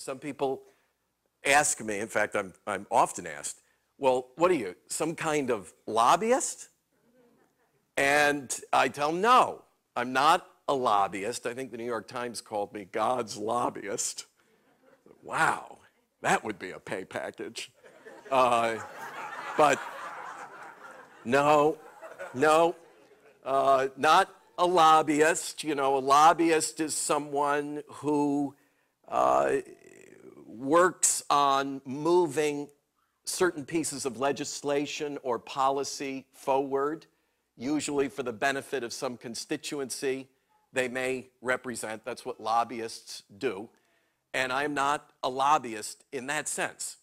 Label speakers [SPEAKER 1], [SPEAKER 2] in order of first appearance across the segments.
[SPEAKER 1] Some people ask me, in fact, I'm often asked, well, what are you, some kind of lobbyist? And I tell them, no, I'm not a lobbyist. I think the New York Times called me God's lobbyist. Wow, that would be a pay package. But no, not a lobbyist. You know, a lobbyist is someone who works on moving certain pieces of legislation or policy forward, usually for the benefit of some constituency they may represent. That's what lobbyists do. And I'm not a lobbyist in that sense.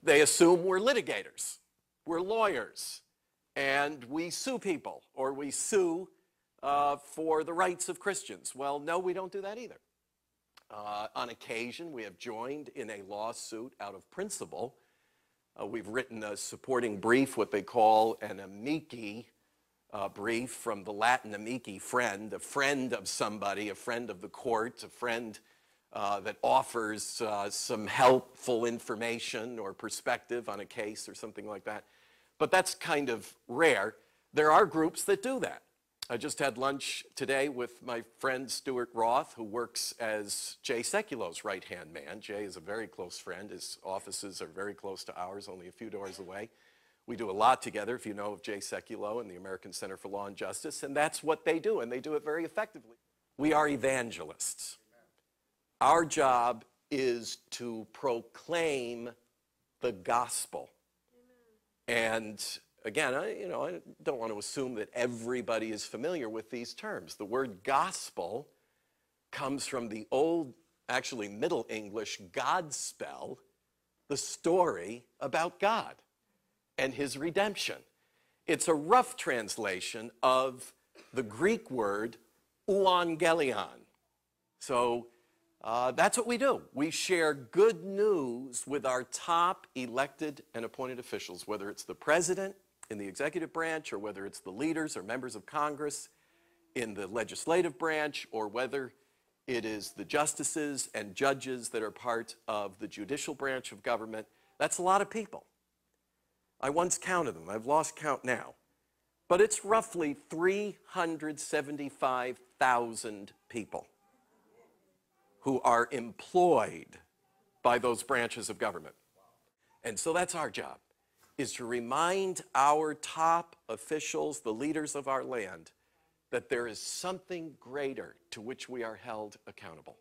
[SPEAKER 1] They assume we're litigators, we're lawyers, and we sue people, or we sue for the rights of Christians. Well, no, we don't do that either. On occasion, we have joined in a lawsuit out of principle. We've written a supporting brief, what they call an amici brief, from the Latin amici, friend, a friend of somebody, a friend of the court, a friend that offers some helpful information or perspective on a case or something like that. But that's kind of rare. There are groups that do that. I just had lunch today with my friend Stuart Roth, who works as Jay Sekulo's right-hand man. Jay is a very close friend. His offices are very close to ours, only a few doors away. We do a lot together, if you know of Jay Sekulow and the American Center for Law and Justice, and that's what they do, and they do it very effectively. We are evangelists. Our job is to proclaim the gospel. And again, I don't want to assume that everybody is familiar with these terms. The word gospel comes from the old, actually Middle English, Godspell, the story about God and his redemption. It's a rough translation of the Greek word euangelion. So that's what we do. We share good news with our top elected and appointed officials, whether it's the president in the executive branch, or whether it's the leaders or members of Congress in the legislative branch, or whether it is the justices and judges that are part of the judicial branch of government. That's a lot of people. I once counted them. I've lost count now. But it's roughly 375,000 people who are employed by those branches of government. And so that's our job, is to remind our top officials, the leaders of our land, that there is something greater to which we are held accountable.